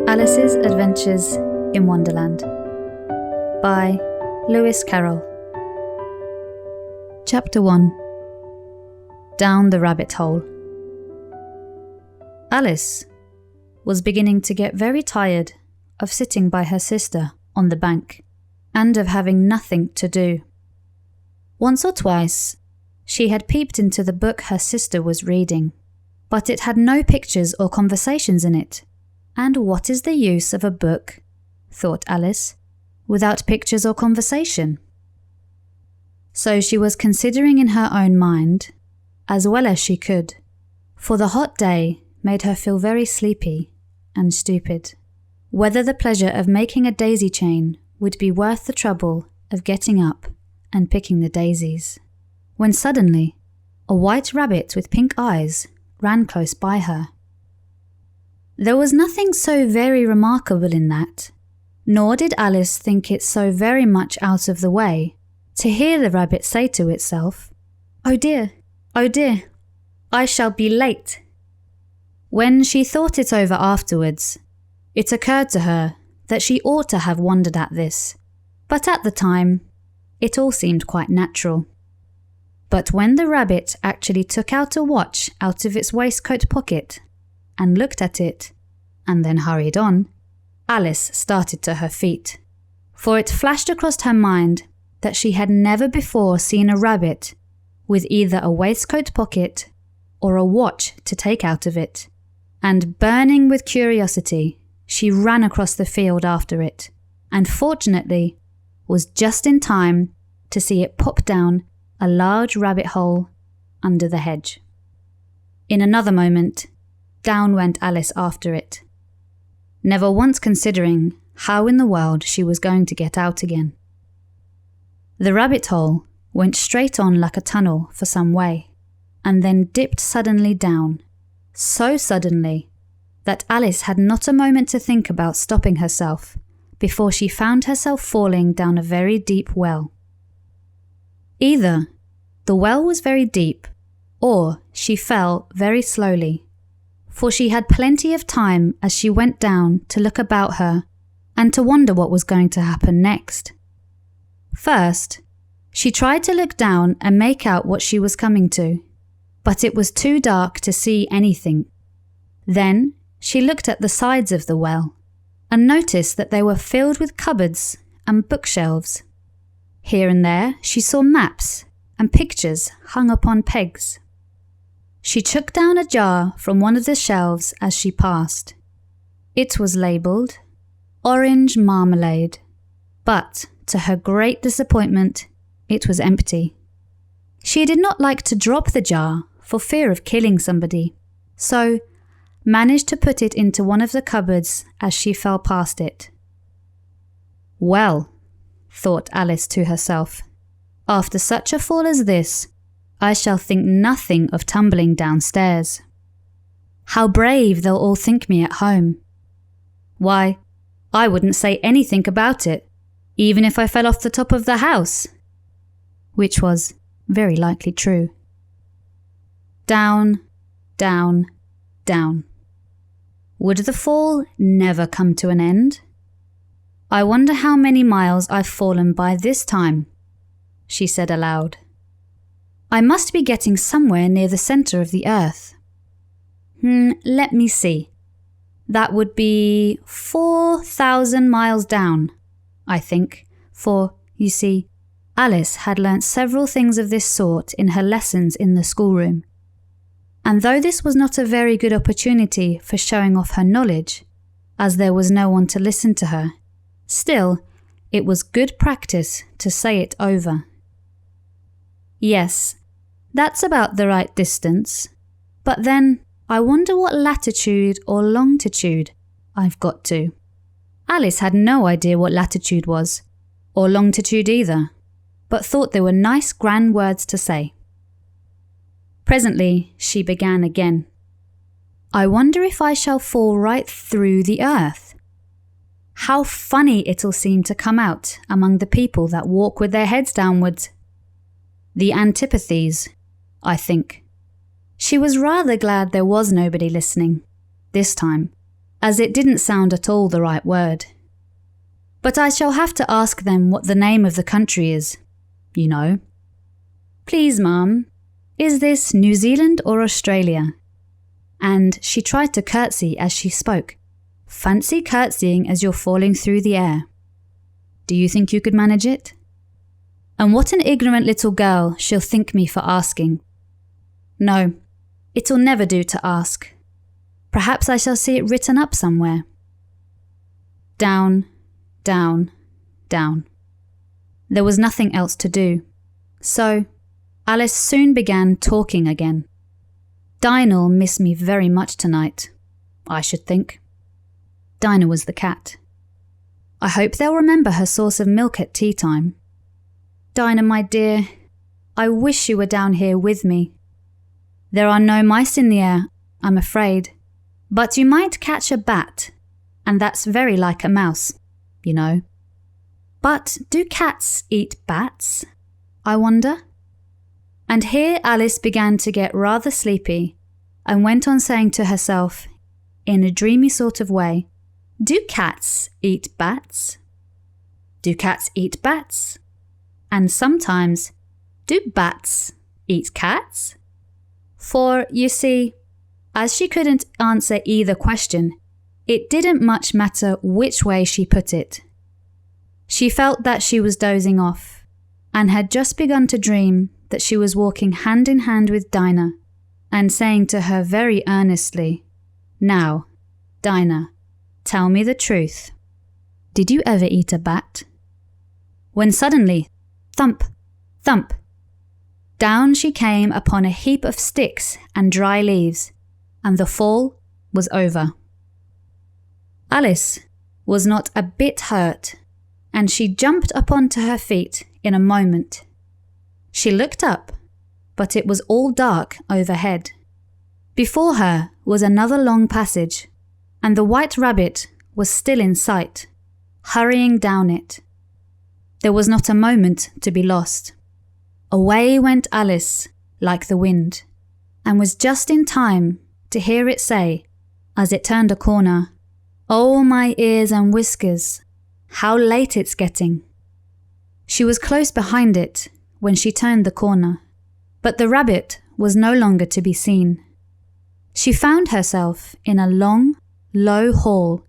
Alice's Adventures in Wonderland by Lewis Carroll. Chapter 1. Down the Rabbit Hole. Alice was beginning to get very tired of sitting by her sister on the bank and of having nothing to do. Once or twice, she had peeped into the book her sister was reading, but it had no pictures or conversations in it. And what is the use of a book, thought Alice, without pictures or conversation? So she was considering in her own mind, as well as she could, for the hot day made her feel very sleepy and stupid, whether the pleasure of making a daisy chain would be worth the trouble of getting up and picking the daisies, when suddenly a white rabbit with pink eyes ran close by her. There was nothing so very remarkable in that, nor did Alice think it so very much out of the way to hear the rabbit say to itself, oh dear, I shall be late." When she thought it over afterwards, it occurred to her that she ought to have wondered at this, but at the time, it all seemed quite natural. But when the rabbit actually took out a watch out of its waistcoat pocket and looked at it, and then hurried on, Alice started to her feet, for it flashed across her mind that she had never before seen a rabbit with either a waistcoat pocket or a watch to take out of it, and burning with curiosity, she ran across the field after it, and fortunately was just in time to see it pop down a large rabbit hole under the hedge. In another moment, down went Alice after it, never once considering how in the world she was going to get out again. The rabbit hole went straight on like a tunnel for some way, and then dipped suddenly down, so suddenly that Alice had not a moment to think about stopping herself before she found herself falling down a very deep well. Either the well was very deep, or she fell very slowly, for she had plenty of time as she went down to look about her and to wonder what was going to happen next. First, she tried to look down and make out what she was coming to, but it was too dark to see anything. Then she looked at the sides of the well and noticed that they were filled with cupboards and bookshelves. Here and there she saw maps and pictures hung upon pegs. She took down a jar from one of the shelves as she passed. It was labelled Orange Marmalade, but to her great disappointment, it was empty. She did not like to drop the jar for fear of killing somebody, so managed to put it into one of the cupboards as she fell past it. Well, thought Alice to herself, after such a fall as this, I shall think nothing of tumbling downstairs. How brave they'll all think me at home. Why, I wouldn't say anything about it, even if I fell off the top of the house. Which was very likely true. Down, down, down. Would the fall never come to an end? I wonder how many miles I've fallen by this time, she said aloud. I must be getting somewhere near the centre of the earth. Let me see. That would be 4,000 miles down, I think, for, you see, Alice had learnt several things of this sort in her lessons in the schoolroom. And though this was not a very good opportunity for showing off her knowledge, as there was no one to listen to her, still, it was good practice to say it over. Yes, that's about the right distance, but then I wonder what latitude or longitude I've got to. Alice had no idea what latitude was, or longitude either, but thought they were nice grand words to say. Presently she began again. I wonder if I shall fall right through the earth. How funny it'll seem to come out among the people that walk with their heads downwards. The antipathies, I think. She was rather glad there was nobody listening, this time, as it didn't sound at all the right word. But I shall have to ask them what the name of the country is, you know. Please, Mum, is this New Zealand or Australia? And she tried to curtsy as she spoke. Fancy curtsying as you're falling through the air. Do you think you could manage it? And what an ignorant little girl she'll think me for asking. No, it'll never do to ask. Perhaps I shall see it written up somewhere. Down, down, down. There was nothing else to do, so Alice soon began talking again. Dinah'll miss me very much tonight, I should think. Dinah was the cat. I hope they'll remember her source of milk at tea time. Dinah, my dear, I wish you were down here with me. There are no mice in the air, I'm afraid, but you might catch a bat, and that's very like a mouse, you know. But do cats eat bats, I wonder? And here Alice began to get rather sleepy and went on saying to herself, in a dreamy sort of way, do cats eat bats? Do cats eat bats? And sometimes, do bats eat cats? For, you see, as she couldn't answer either question, it didn't much matter which way she put it. She felt that she was dozing off, and had just begun to dream that she was walking hand in hand with Dinah, and saying to her very earnestly, Now, Dinah, tell me the truth. Did you ever eat a bat? When suddenly, thump, thump, down she came upon a heap of sticks and dry leaves, and the fall was over. Alice was not a bit hurt, and she jumped up onto her feet in a moment. She looked up, but it was all dark overhead. Before her was another long passage, and the white rabbit was still in sight, hurrying down it. There was not a moment to be lost. Away went Alice like the wind, and was just in time to hear it say, as it turned a corner, Oh, my ears and whiskers, how late it's getting. She was close behind it when she turned the corner, but the rabbit was no longer to be seen. She found herself in a long, low hall,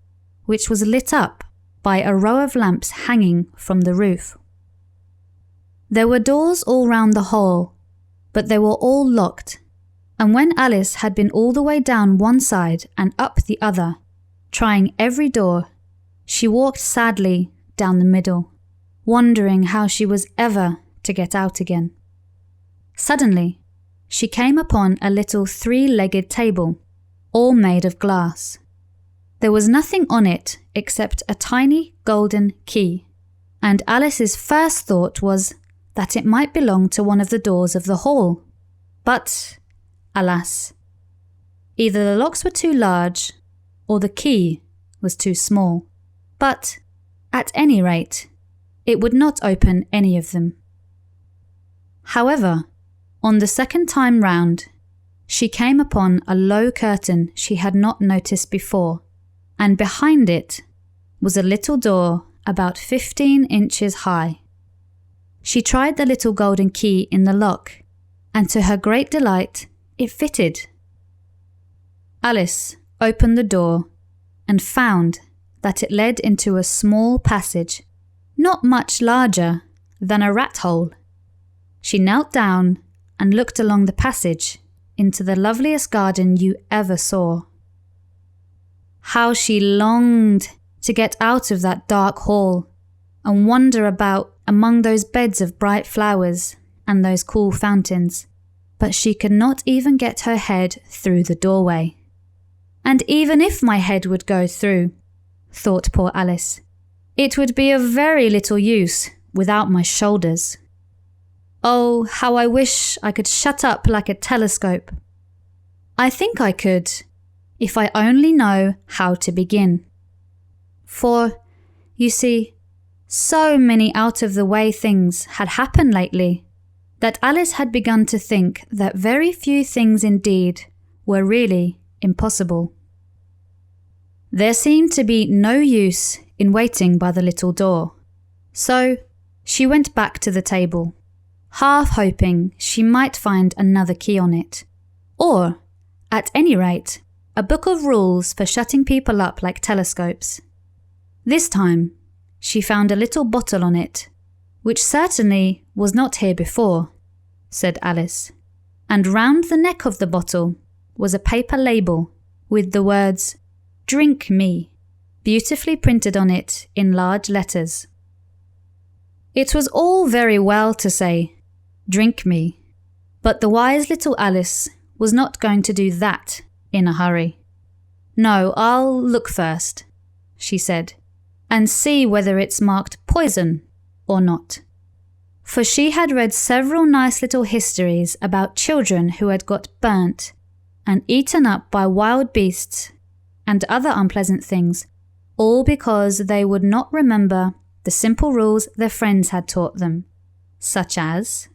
which was lit up by a row of lamps hanging from the roof. There were doors all round the hall, but they were all locked, and when Alice had been all the way down one side and up the other, trying every door, she walked sadly down the middle, wondering how she was ever to get out again. Suddenly, she came upon a little three-legged table, all made of glass. There was nothing on it except a tiny golden key, and Alice's first thought was that it might belong to one of the doors of the hall. But, alas, either the locks were too large or the key was too small. But, at any rate, it would not open any of them. However, on the second time round, she came upon a low curtain she had not noticed before, and behind it was a little door about 15 inches high. She tried the little golden key in the lock, and to her great delight, it fitted. Alice opened the door and found that it led into a small passage, not much larger than a rat hole. She knelt down and looked along the passage into the loveliest garden you ever saw. How she longed to get out of that dark hall and wander about among those beds of bright flowers and those cool fountains, but she could not even get her head through the doorway. And even if my head would go through, thought poor Alice, it would be of very little use without my shoulders. Oh, how I wish I could shut up like a telescope. I think I could, if I only know how to begin. For, you see, so many out-of-the-way things had happened lately that Alice had begun to think that very few things indeed were really impossible. There seemed to be no use in waiting by the little door, so she went back to the table, half hoping she might find another key on it, or, at any rate, a book of rules for shutting people up like telescopes. This time, she found a little bottle on it, which certainly was not here before, said Alice, and round the neck of the bottle was a paper label with the words, "Drink me," beautifully printed on it in large letters. It was all very well to say, "Drink me," but the wise little Alice was not going to do that in a hurry. "No, I'll look first," she said, "and see whether it's marked poison or not." For she had read several nice little histories about children who had got burnt and eaten up by wild beasts and other unpleasant things, all because they would not remember the simple rules their friends had taught them, such as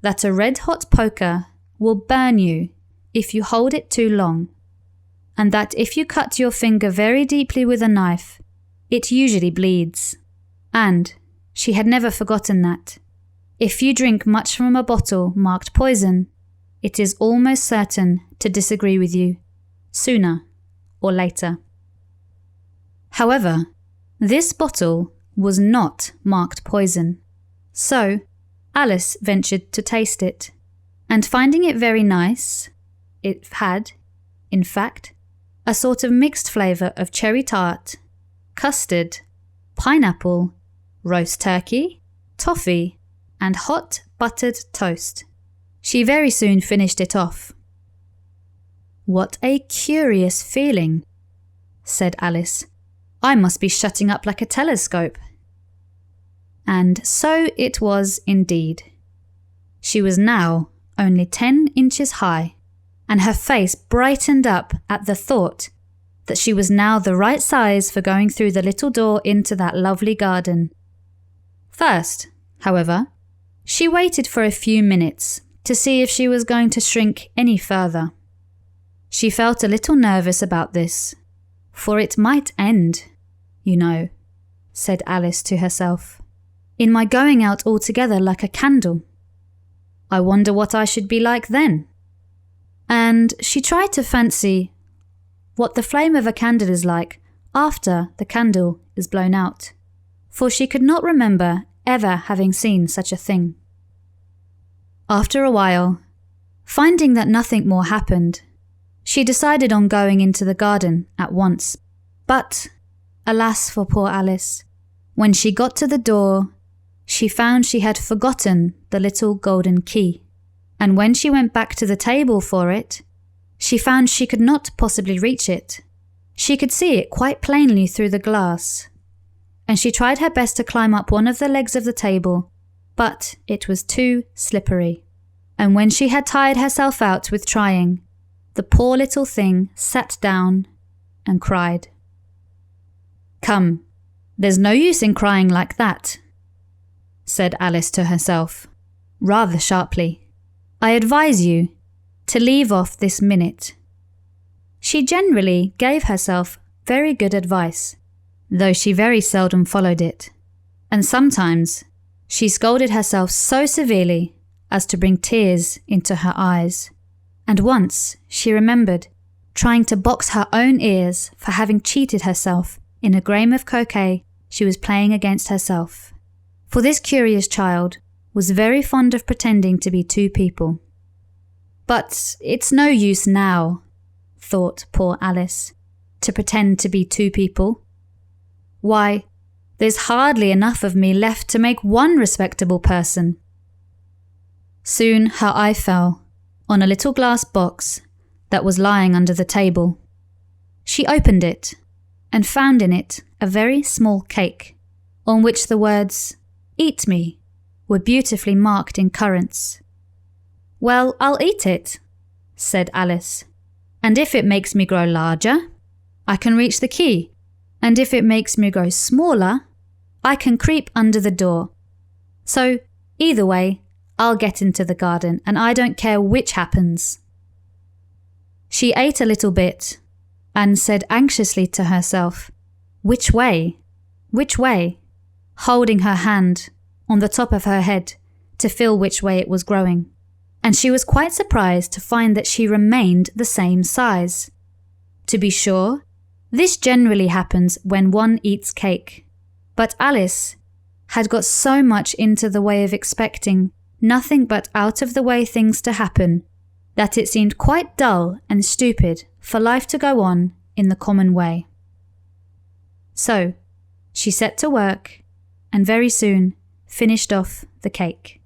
that a red-hot poker will burn you if you hold it too long, and that if you cut your finger very deeply with a knife, it usually bleeds. And she had never forgotten that if you drink much from a bottle marked poison, it is almost certain to disagree with you, sooner or later. However, this bottle was not marked poison, so Alice ventured to taste it, and finding it very nice, it had, in fact, a sort of mixed flavour of cherry tart, custard, pineapple, roast turkey, toffee, and hot buttered toast. She very soon finished it off. "What a curious feeling," said Alice. "I must be shutting up like a telescope." And so it was indeed. She was now only 10 inches high, and her face brightened up at the thought that she was now the right size for going through the little door into that lovely garden. First, however, she waited for a few minutes to see if she was going to shrink any further. She felt a little nervous about this, for it might end, you know, said Alice to herself, in my going out altogether like a candle. I wonder what I should be like then. And she tried to fancy what the flame of a candle is like after the candle is blown out, for she could not remember ever having seen such a thing. After a while, finding that nothing more happened, she decided on going into the garden at once. But, alas for poor Alice, when she got to the door, she found she had forgotten the little golden key, and when she went back to the table for it, she found she could not possibly reach it. She could see it quite plainly through the glass, and she tried her best to climb up one of the legs of the table, but it was too slippery, and when she had tired herself out with trying, the poor little thing sat down and cried. "Come, there's no use in crying like that," said Alice to herself, rather sharply. "I advise you to leave off this minute." She generally gave herself very good advice, though she very seldom followed it, and sometimes she scolded herself so severely as to bring tears into her eyes, and once she remembered trying to box her own ears for having cheated herself in a game of croquet she was playing against herself. For this curious child was very fond of pretending to be two people. But it's no use now, thought poor Alice, to pretend to be two people. Why, there's hardly enough of me left to make one respectable person. Soon her eye fell on a little glass box that was lying under the table. She opened it and found in it a very small cake, on which the words, "Eat me," were beautifully marked in currants. "Well, I'll eat it," said Alice, "and if it makes me grow larger, I can reach the key, and if it makes me grow smaller, I can creep under the door. So, either way, I'll get into the garden, and I don't care which happens." She ate a little bit, and said anxiously to herself, "Which way? Which way?" holding her hand on the top of her head to feel which way it was growing. And she was quite surprised to find that she remained the same size. To be sure, this generally happens when one eats cake. But Alice had got so much into the way of expecting nothing but out-of-the-way things to happen that it seemed quite dull and stupid for life to go on in the common way. So, she set to work and very soon finished off the cake.